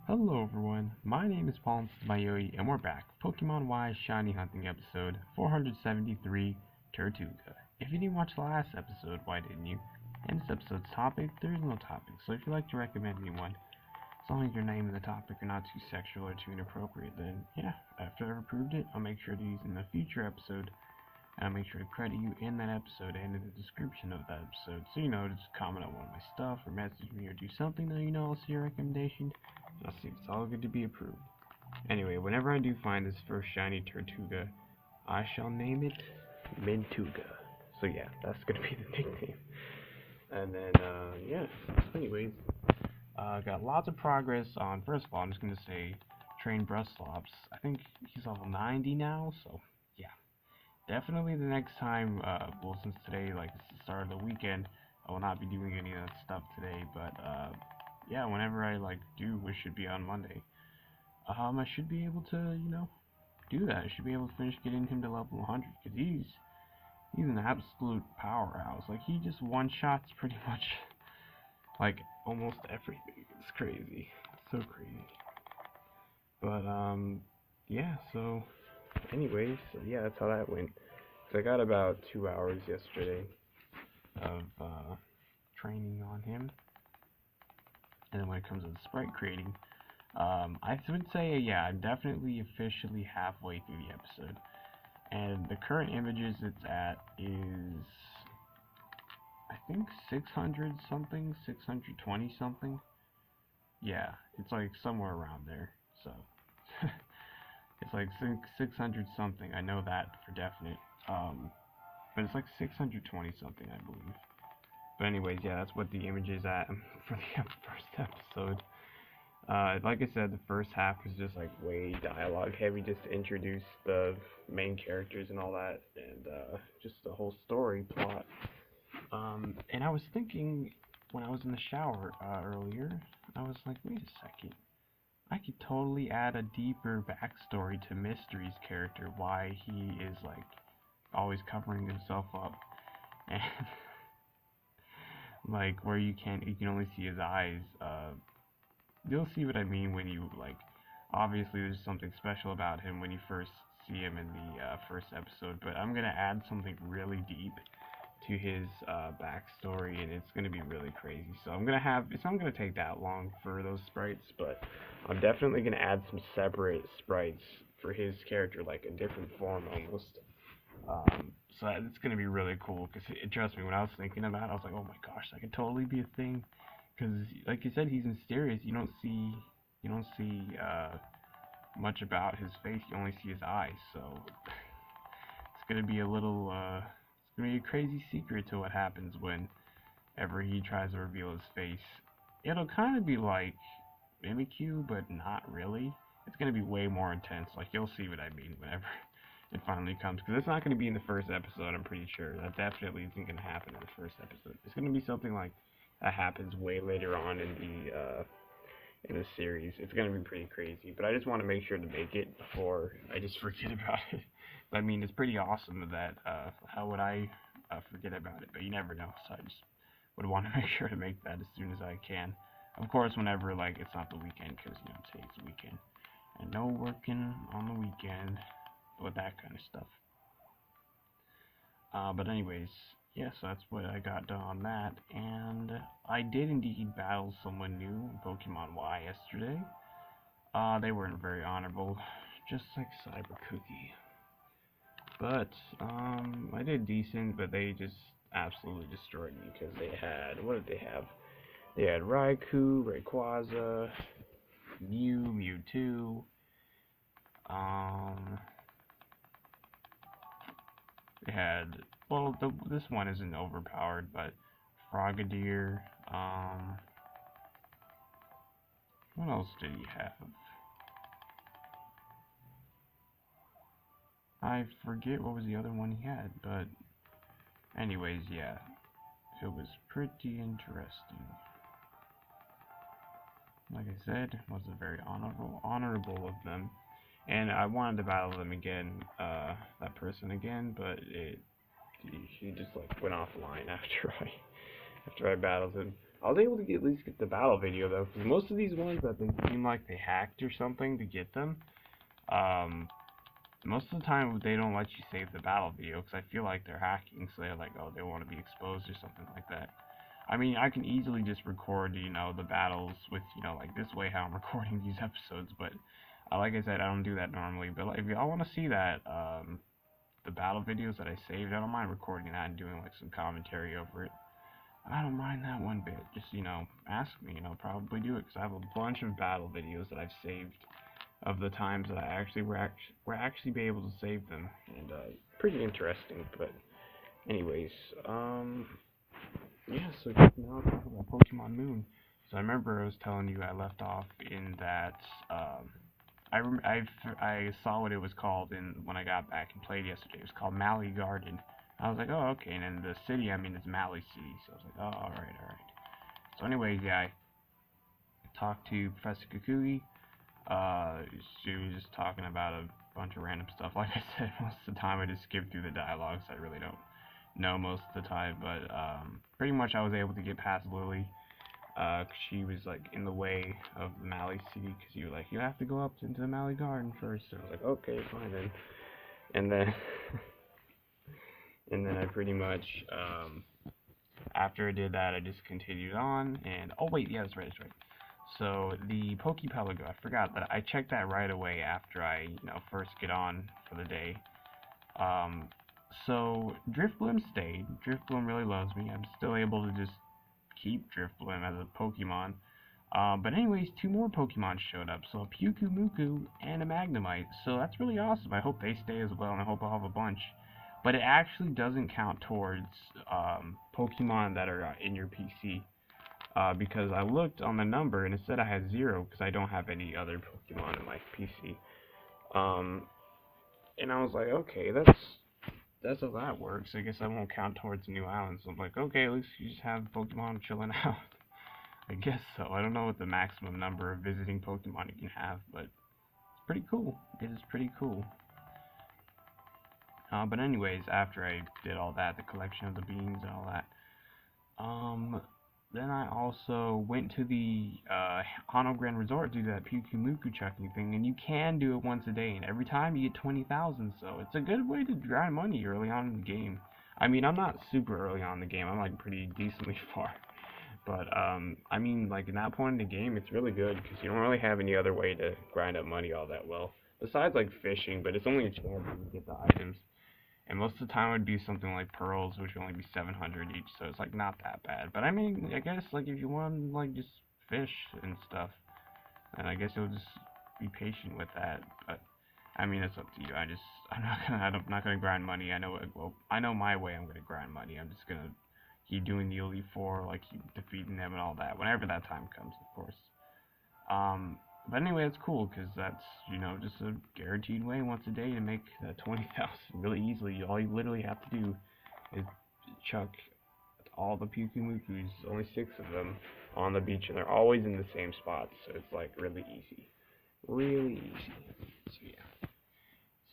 Hello everyone, my name is Paul Mayoi and we're back. Pokemon Y Shiny Hunting episode 473, Tirtouga. If you didn't watch the last episode, why didn't you? And this episode's topic, there is no topic, so if you'd like to recommend anyone, as long as your name and the topic are not too sexual or too inappropriate, then yeah, after I've approved it, I'll make sure to use it in a future episode, and I'll make sure to credit you in that episode and in the description of that episode. So, just comment on one of my stuff or message me or do something that I'll see your recommendation. I'll see if it's all good to be approved. Anyway, whenever I do find this first shiny Tirtouga, I shall name it Mintuga. So yeah, that's gonna be the nickname. And then, yeah. Anyways, got lots of progress on. First of all, I'm just gonna say, train Bruslops. I think he's level 90 now, so yeah. Definitely the next time, well, since today, like, it's the start of the weekend, I will not be doing any of that stuff today, but, yeah, whenever I, do, which should be on Monday, I should be able to, do that. I should be able to finish getting him to level 100, because he's an absolute powerhouse. Like, he just one-shots pretty much, like, almost everything. It's crazy. It's so crazy. But, yeah, so, anyways, so yeah, that's how that went. So I got about 2 hours yesterday of, training on him. And then when it comes to the sprite creating, I would say, yeah, I'm definitely officially halfway through the episode. And the current images it's at is, I think, 600 something, 620 something. Yeah, it's like somewhere around there. So, it's like 600 something. I know that for definite. But it's like 620 something, I believe. But anyways, yeah, that's what the image is at for the first episode. Like I said, the first half was just like way dialogue heavy, just to introduce the main characters and all that, and just the whole story plot. And I was thinking when I was in the shower earlier, I was like, wait a second, I could totally add a deeper backstory to Mystery's character, why he is like always covering himself up, and like where you can only see his eyes. You'll see what I mean when you, like, obviously there's something special about him when you first see him in the first episode, but I'm gonna add something really deep to his backstory, and it's gonna be really crazy. So it's not gonna take that long for those sprites, but I'm definitely gonna add some separate sprites for his character, like a different form almost. So it's gonna be really cool, because trust me, when I was thinking about it, I was like, oh my gosh, that could totally be a thing. Because, like you said, he's mysterious. You don't see much about his face. You only see his eyes. So it's gonna be it's gonna be a crazy secret to what happens whenever he tries to reveal his face. It'll kind of be like Mimikyu, but not really. It's gonna be way more intense. Like, you'll see what I mean whenever it finally comes. Because it's not gonna be in the first episode. I'm pretty sure that definitely isn't gonna happen in the first episode. It's gonna be something like that happens way later on in the series. It's gonna be pretty crazy, but I just want to make sure to make it before I just forget about it. I mean, it's pretty awesome that how would I forget about it? But you never know, so I just would want to make sure to make that as soon as I can. Of course, whenever like it's not the weekend, because today's the weekend, and no working on the weekend with that kind of stuff. But anyways, yeah, so that's what I got done on that, and I did indeed battle someone new in Pokemon Y yesterday. They weren't very honorable, just like Cyber Cookie. But, I did decent, but they just absolutely destroyed me, because they had, what did they have? They had Raikou, Rayquaza, Mewtwo, they had, well, this one isn't overpowered, but Frogadier. What else did he have? I forget what was the other one he had, but anyways, yeah, it was pretty interesting. Like I said, it wasn't very honorable of them, and I wanted to battle them again, that person again, but he just like went offline after I battled him. I was able to at least get the battle video though, because most of these ones that they seem like they hacked or something to get them, most of the time they don't let you save the battle video, because I feel like they're hacking, so they're like, oh, they want to be exposed or something like that. I mean, I can easily just record, the battles with, like this way how I'm recording these episodes, but like I said, I don't do that normally. But like, if y'all want to see that, the battle videos that I saved, I don't mind recording that and doing like some commentary over it. I don't mind that one bit. Just, ask me, probably do it, because I have a bunch of battle videos that I've saved of the times that I actually were actually be able to save them, and pretty interesting. But anyways, yeah, so just now talking about Pokemon Moon. So I remember I was telling you I left off in that, I saw what it was called when I got back and played yesterday. It was called Mally Garden. I was like, oh, okay, and then the city I'm in is Mally City, so I was like, oh, alright. So anyways, yeah, I talked to Professor Kukui. She was just talking about a bunch of random stuff. Like I said, most of the time I just skip through the dialogues. I really don't know most of the time, but pretty much I was able to get past Lily. She was like in the way of the Mally City, because you have to go up into the Mally Garden first. And I was like, okay, fine then. And then and then I pretty much after I did that, I just continued on. And oh wait, yeah, that's right. So the Pokepelago, I forgot that I checked that right away after I first get on for the day. So Drifblim stayed. Drifblim really loves me. I'm still able to just keep Drifblim as a Pokemon. But anyways, 2 more Pokemon showed up. So a Pyukumuku and a Magnemite. So that's really awesome. I hope they stay as well, and I hope I'll have a bunch. But it actually doesn't count towards Pokemon that are in your PC. Because I looked on the number and it said I had 0 because I don't have any other Pokemon in my PC. And I was like, okay, that's how that works. I guess I won't count towards the new islands. So I'm like, okay, at least you just have Pokemon chilling out. I guess so. I don't know what the maximum number of visiting Pokemon you can have, but it's pretty cool. It is pretty cool. But anyways, after I did all that, the collection of the beans and all that, then I also went to the Hano Grand Resort to do that Pyukumuku chucking thing, and you can do it once a day, and every time you get 20,000, so it's a good way to grind money early on in the game. I mean, I'm not super early on in the game, I'm like pretty decently far, but I mean, like in that point in the game, it's really good, because you don't really have any other way to grind up money all that well, besides like fishing, but it's only a chance to get the items. And most of the time it would be something like pearls, which would only be 700 each, so it's like not that bad. But I mean, I guess like if you want like just fish and stuff, then I guess you'll just be patient with that. But I mean, it's up to you. I'm not gonna grind money. I know my way. I'm gonna grind money. I'm just gonna keep doing the Elite Four, like keep defeating them and all that. Whenever that time comes, of course. But anyway, it's cool, because that's, just a guaranteed way once a day to make 20,000 really easily. All you literally have to do is chuck all the Pyukumukus, only 6 of them, on the beach, and they're always in the same spots, so it's like really easy. Really easy. So yeah.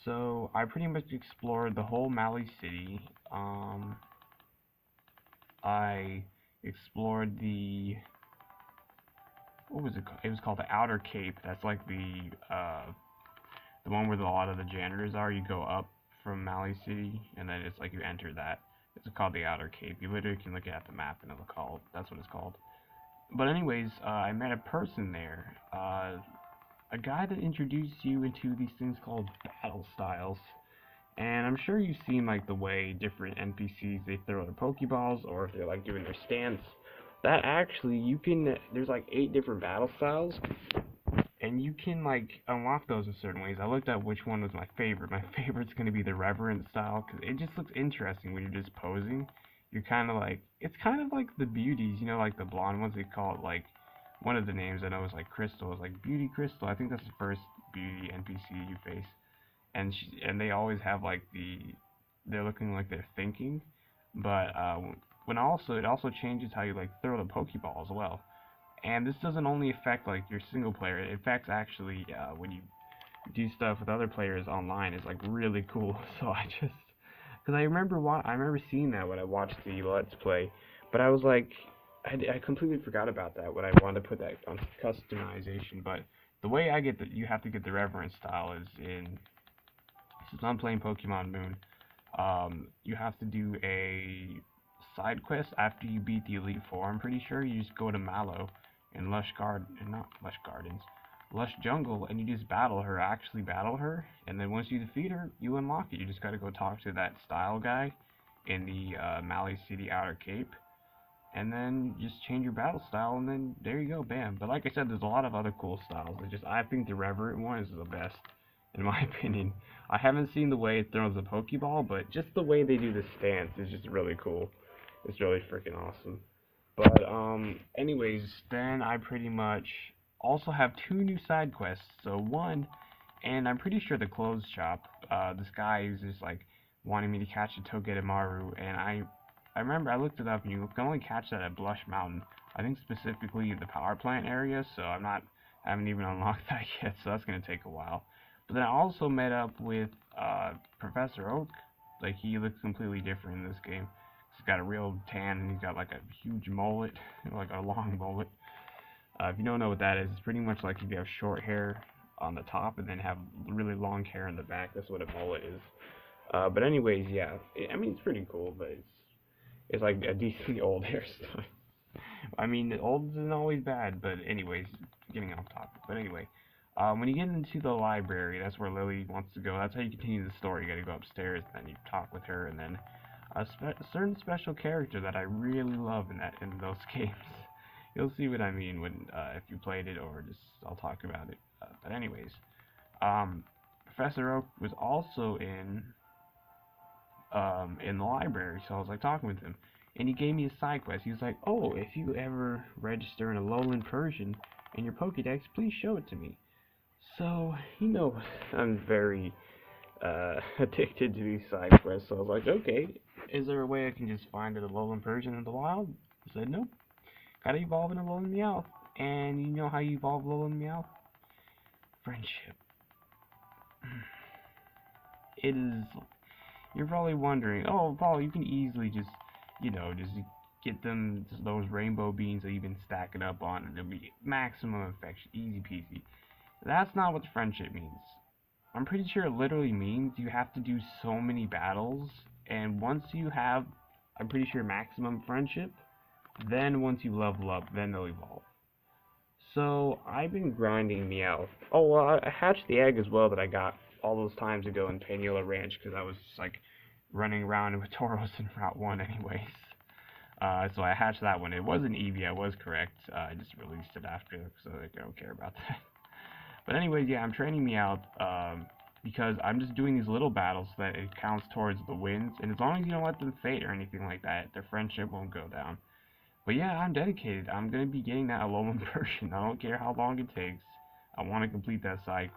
So I pretty much explored the whole Mally City. I explored what was it called? It was called the Outer Cape. That's like the one where a lot of the janitors are. You go up from Mally City, and then it's like you enter that. It's called the Outer Cape. You literally can look at the map, and that's what it's called. But anyways, I met a person there, a guy that introduced you into these things called battle styles. And I'm sure you've seen like the way different NPCs, they throw their Pokeballs, or if they're like doing their stance. That actually, there's like 8 different battle styles, and you can like unlock those in certain ways. I looked at which one was my favorite. My favorite's going to be the Reverent style, because it just looks interesting when you're just posing. You're kind of like, it's kind of like the beauties, like the blonde ones, they call it like, one of the names I know is like Crystal, it's like Beauty Crystal. I think that's the first beauty NPC you face. And they always have like they're looking like they're thinking, but it also changes how you like throw the Pokeball as well. And this doesn't only affect like your single player, it affects actually when you do stuff with other players online. It's like really cool. So because I remember seeing that when I watched the Let's Play, but I was like, I completely forgot about that when I wanted to put that on customization, but the way you have to get the reverence style is since I'm playing Pokemon Moon, you have to do a side quest after you beat the Elite Four. I'm pretty sure you just go to Mallow in not Lush Gardens, Lush Jungle, and you just battle her, actually battle her, and then once you defeat her, you unlock it. You just gotta go talk to that style guy in the Mali City Outer Cape, and then just change your battle style, and then there you go, bam. But like I said, there's a lot of other cool styles. I think the Reverent one is the best, in my opinion. I haven't seen the way it throws the Pokeball, but just the way they do the stance is just really cool. It's really freaking awesome. But anyways, then I pretty much also have two new side quests. So one, and I'm pretty sure the clothes shop. This guy is just like wanting me to catch a Togedemaru, and I remember I looked it up, and you can only catch that at Blush Mountain. I think specifically the power plant area. So I haven't even unlocked that yet. So that's gonna take a while. But then I also met up with Professor Oak. Like he looks completely different in this game. He's got a real tan and he's got like a huge mullet, like a long mullet. If you don't know what that is, it's pretty much like if you have short hair on the top and then have really long hair in the back. That's what a mullet is. But anyways, yeah. I mean, it's pretty cool, but it's like a decently old hairstyle. I mean, old isn't always bad, but anyways, getting off topic. But anyway, when you get into the library, that's where Lily wants to go. That's how you continue the story. You gotta go upstairs, and then you talk with her, and then a certain special character that I really love in those games. You'll see what I mean when if you played it, or just I'll talk about it. But anyways, Professor Oak was also in the library, so I was like talking with him, and he gave me a side quest. He was like, "Oh, if you ever register in a Lowland Persian in your Pokédex, please show it to me." So, I'm very addicted to these side quests, so I was like, okay, is there a way I can just find a Alolan Persian in the wild? He said, nope, gotta evolve in a Alolan Meowth. And you know how you evolve Alolan Meowth? Friendship. It is, you're probably wondering, oh, Paul, you can easily just get those rainbow beans that you've been stacking up on, and it'll be maximum affection, easy peasy. That's not what friendship means. I'm pretty sure it literally means you have to do so many battles, and once you have, I'm pretty sure, maximum friendship, then once you level up, then they'll evolve. So, I've been grinding Meowth. Oh, well, I hatched the egg as well that I got all those times ago in Panula Ranch, because I was just, like, running around with Tauros in Route 1 anyways. So I hatched that one. It wasn't Eevee, I was correct. I just released it after, so I don't care about that. But anyways, yeah, I'm training Meowth, because I'm just doing these little battles so that it counts towards the wins, and as long as you don't let them fade or anything like that, their friendship won't go down. But yeah, I'm dedicated. I'm gonna be getting that Alolan version. I don't care how long it takes. I want to complete that side